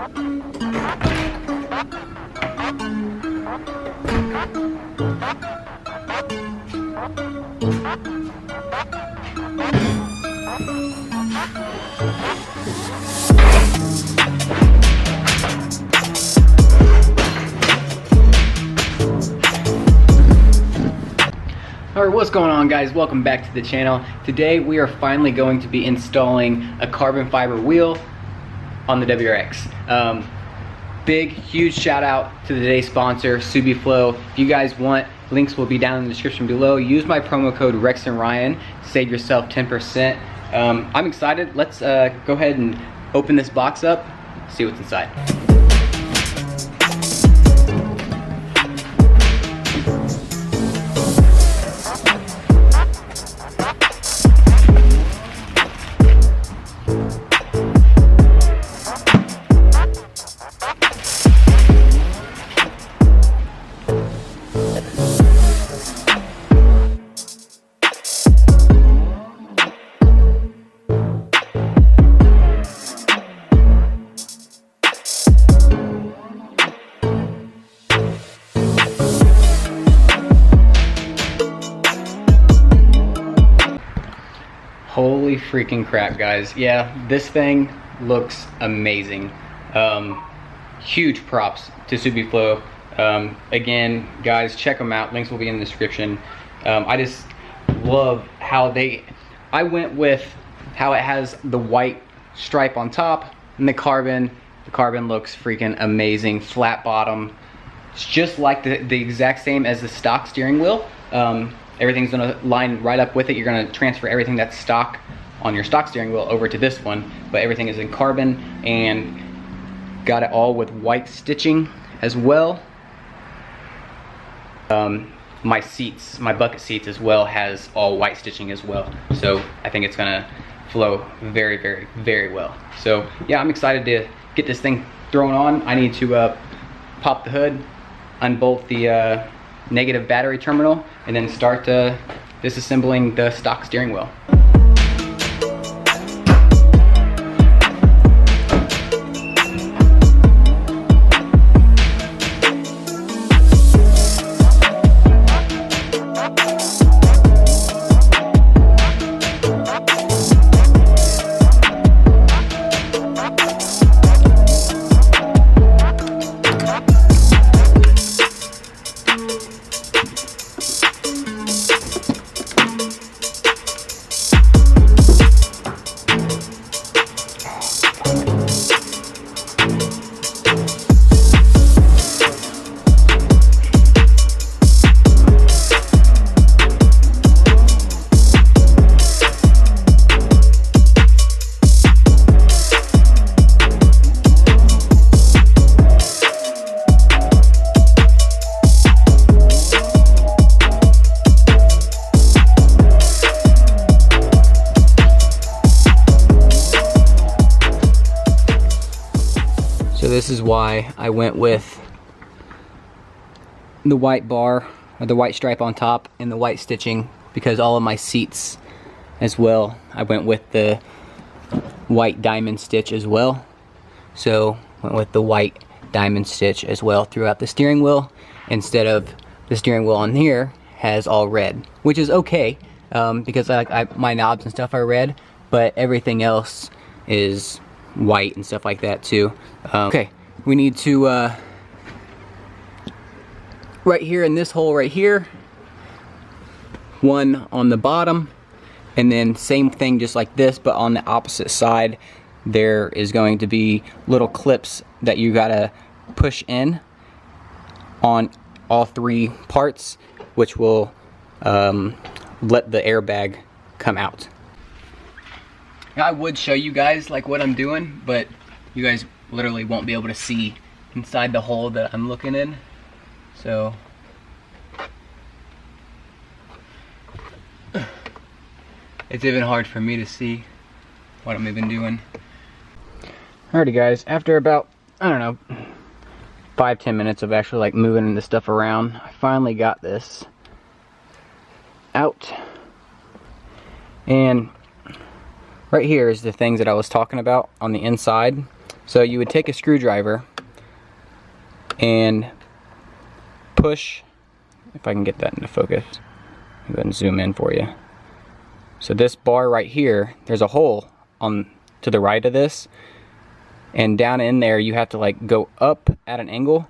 Alright, what's going on, guys? Welcome back to the channel. Today we are finally going to be installing a carbon fiber wheel on the WRX. Big, huge shout out to today's sponsor, SubiFlow. If you guys want, links will be down in the description below. Use my promo code Rex and Ryan to save yourself 10%. I'm excited. Let's go ahead and open this box up, see what's inside. Holy freaking crap, guys. Yeah, this thing looks amazing. Huge props to SubiFlow. Again, guys, check them out. Links will be in the description. I just love how I went with how it has the white stripe on top and the carbon. The carbon looks freaking amazing. Flat bottom. It's just like the exact same as the stock steering wheel. Everything's gonna line right up with it. You're gonna transfer everything that's stock on your stock steering wheel over to this one, but everything is in carbon and got it all with white stitching as well. My seats, my bucket seats as well, has all white stitching as well. So I think it's gonna flow very, very, very well. So yeah, I'm excited to get this thing thrown on. I need to pop the hood, unbolt the negative battery terminal, and then start disassembling the stock steering wheel. So this is why I went with the white bar, or the white stripe on top, and the white stitching, because all of my seats as well, I went with the white diamond stitch as well. So went with the white diamond stitch as well throughout the steering wheel, instead of the steering wheel on here has all red, which is okay, because my knobs and stuff are red, but everything else is white and stuff like that too. Okay, we need to right here in this hole right here, one on the bottom, and then same thing just like this, but on the opposite side there is going to be little clips that you gotta push in on all three parts, which will let the airbag come out. I would show you guys like what I'm doing, but you guys literally won't be able to see inside the hole that I'm looking in. So it's even hard for me to see what I'm even doing. Alrighty guys, after about, I don't know, 5-10 minutes of actually like moving this stuff around, I finally got this out. And right here is the things that I was talking about on the inside. So you would take a screwdriver and push, if I can get that into focus, go ahead and zoom in for you. So this bar right here, there's a hole on to the right of this, and down in there you have to like go up at an angle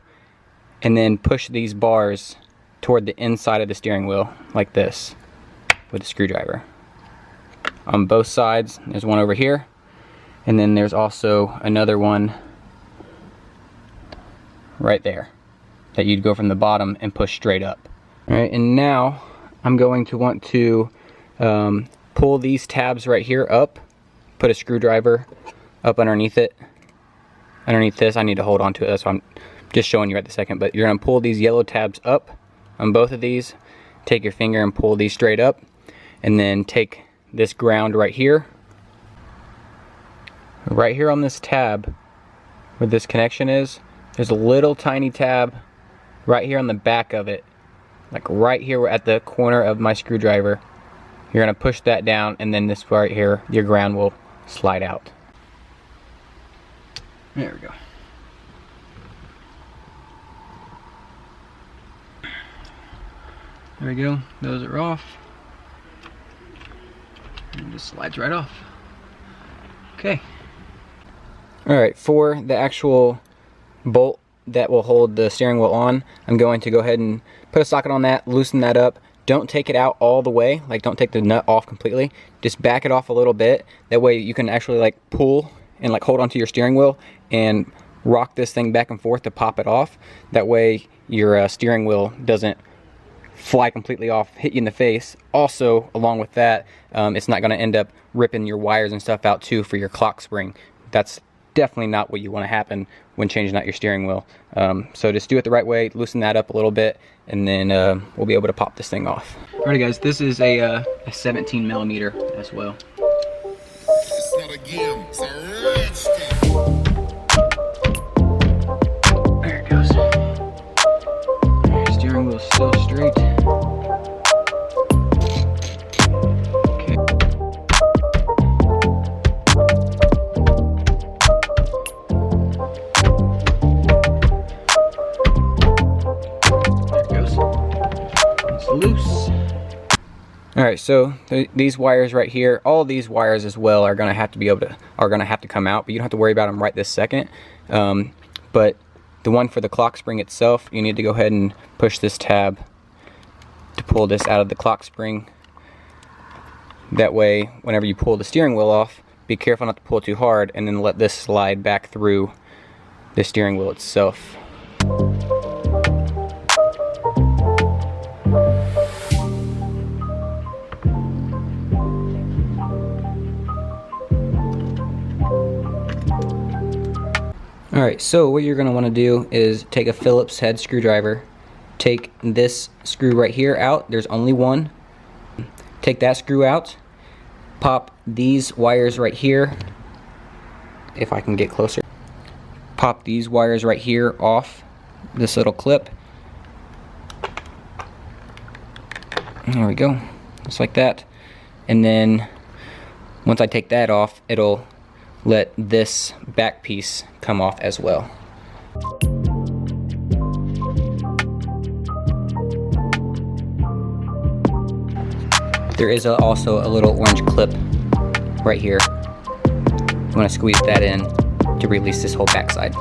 and then push these bars toward the inside of the steering wheel like this with a screwdriver. On both sides, there's one over here, and then there's also another one right there that you'd go from the bottom and push straight up. All right, and now I'm going to want to pull these tabs right here up, put a screwdriver up underneath it. Underneath this, I need to hold on to it, that's why I'm just showing you right this second, but you're gonna pull these yellow tabs up on both of these, take your finger and pull these straight up, and then take this ground right here on this tab where this connection is, there's a little tiny tab right here on the back of it, like right here at the corner of my screwdriver. You're gonna push that down, and then this right here, your ground will slide out. There we go. There we go, those are off. And it just slides right off. Okay. Alright, for the actual bolt that will hold the steering wheel on, I'm going to go ahead and put a socket on that, loosen that up. Don't take it out all the way, like don't take the nut off completely. Just back it off a little bit. That way you can actually like pull and like hold onto your steering wheel and rock this thing back and forth to pop it off. That way your steering wheel doesn't fly completely off, hit you in the face. Also, along with that, it's not going to end up ripping your wires and stuff out too for your clock spring. That's definitely not what you want to happen when changing out your steering wheel. So just do it the right way, loosen that up a little bit, and then we'll be able to pop this thing off. Alrighty guys, this is a 17 millimeter as well. It's not a game, it's a rich thing. There it goes. Steering wheel's still straight. Loose. Alright, so these wires right here, all these wires as well are gonna have to come out, but you don't have to worry about them right this second. But the one for the clock spring itself, you need to go ahead and push this tab to pull this out of the clock spring. That way, whenever you pull the steering wheel off, be careful not to pull too hard, and then let this slide back through the steering wheel itself. Alright, so what you're going to want to do is take a Phillips head screwdriver, take this screw right here out, there's only one, take that screw out, pop these wires right here, if I can get closer, pop these wires right here off this little clip, there we go, just like that, and then once I take that off, it'll let this back piece come off as well. There is also a little orange clip right here. You want to squeeze that in to release this whole backside.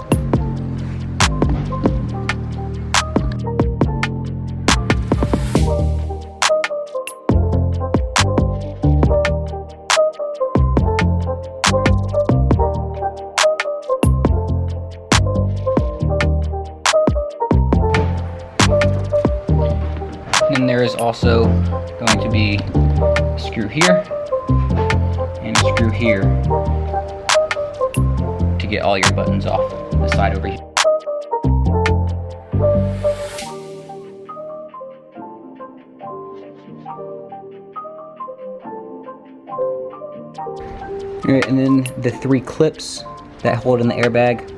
And there is also going to be a screw here and a screw here to get all your buttons off the side over here. Alright, and then the three clips that hold in the airbag,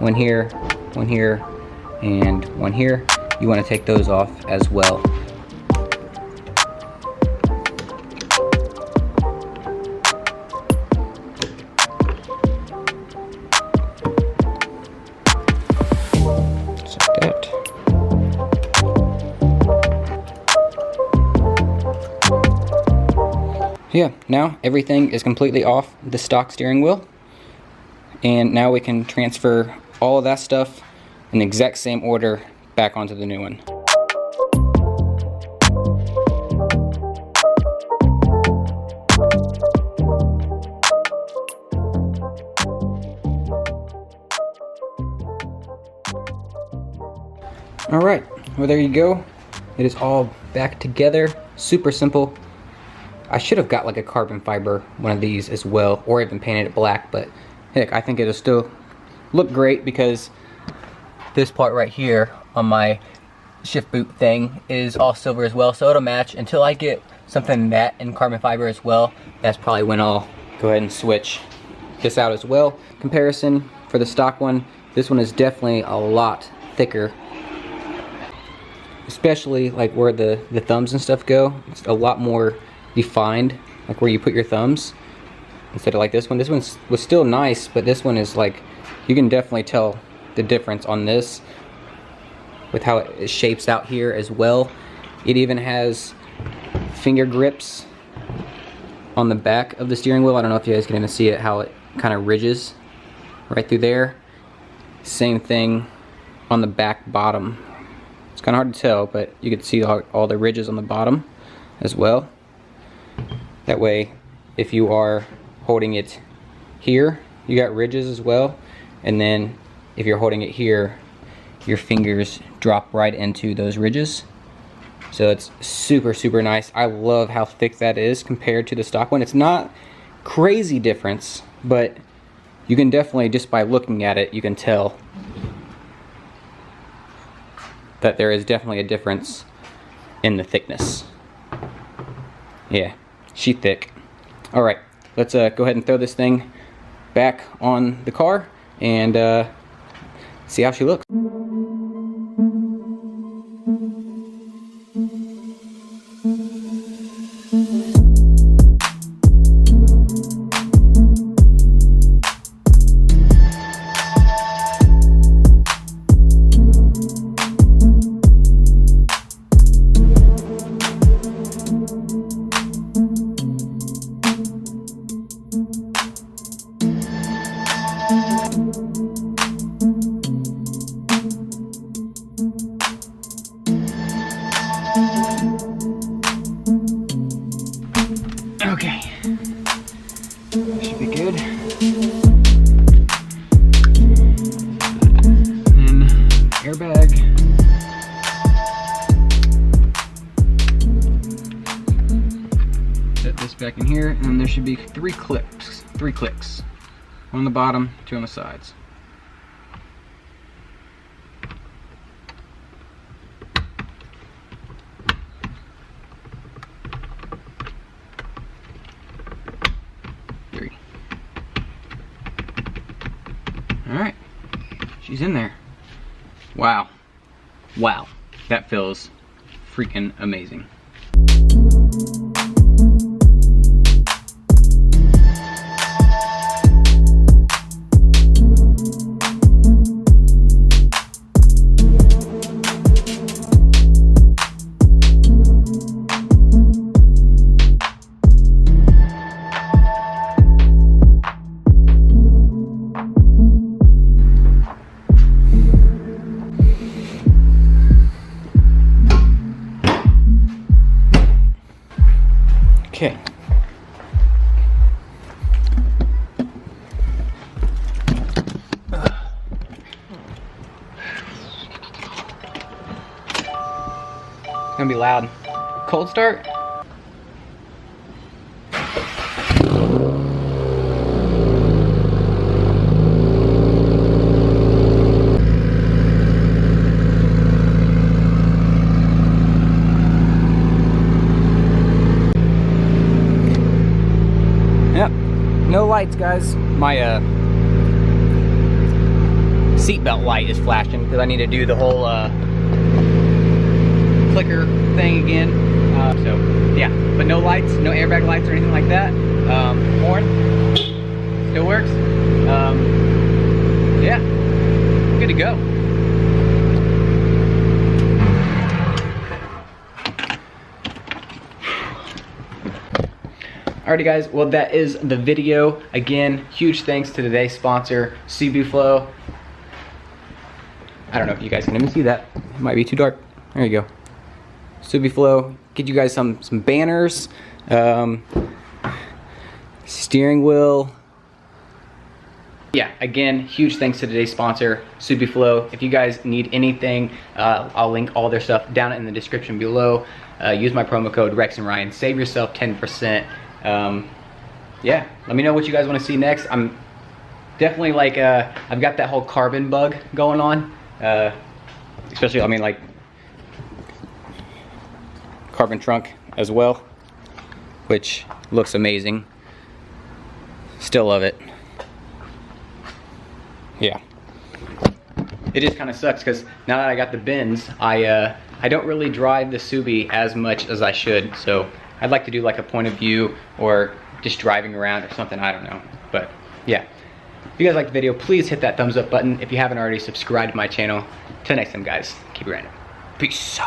one here, and one here, you want to take those off as well. yeah, now everything is completely off the stock steering wheel. And now we can transfer all of that stuff in the exact same order back onto the new one. Alright, well there you go. It is all back together. Super simple. I should have got like a carbon fiber one of these as well, or even painted it black, but heck, I think it'll still look great because this part right here on my shift boot thing is all silver as well, so it'll match. Until I get something matte in carbon fiber as well, that's probably when I'll go ahead and switch this out as well. Comparison for the stock one, this one is definitely a lot thicker, especially like where the thumbs and stuff go. It's a lot more defined, like where you put your thumbs, instead of like this one. This one was still nice, but this one is like, you can definitely tell the difference on this with how it shapes out here as well. It even has finger grips on the back of the steering wheel. I don't know if you guys can even see it, how it kind of ridges right through there. Same thing on the back bottom. It's kind of hard to tell, but you can see all the ridges on the bottom as well. That way, if you are holding it here, you got ridges as well. And then if you're holding it here, your fingers drop right into those ridges. So it's super, super nice. I love how thick that is compared to the stock one. It's not crazy difference, but you can definitely, just by looking at it, you can tell that there is definitely a difference in the thickness. Yeah, she thick. All right, let's go ahead and throw this thing back on the car and see how she looks. Okay, should be good. And airbag. Set this back in here, and then there should be three clicks. One on the bottom, two on the sides. Alright, she's in there. Wow. Wow. That feels freaking amazing. Okay. It's gonna be loud. Cold start? Yep, no lights, guys. My seatbelt light is flashing because I need to do the whole clicker thing again. So yeah, but no lights, no airbag lights or anything like that. Horn still works. Yeah, good to go. Alrighty guys, well that is the video. Again, huge thanks to today's sponsor, Subiflow. I don't know if you guys can even see that. It might be too dark. There you go. Subiflow, get you guys some banners, steering wheel. Yeah, again, huge thanks to today's sponsor, Subiflow. If you guys need anything, I'll link all their stuff down in the description below. Use my promo code Rex and Ryan. Save yourself 10%. Yeah, let me know what you guys want to see next. I'm definitely like, I've got that whole carbon bug going on. Especially, I mean, like, carbon trunk as well, which looks amazing. Still love it. Yeah, it just kind of sucks because now that I got the bins, I don't really drive the Subi as much as I should. So I'd like to do like a point of view or just driving around or something. I don't know, but yeah. If you guys liked the video, please hit that thumbs up button. If you haven't already, subscribe to my channel. Till next time, guys, keep it random. Peace.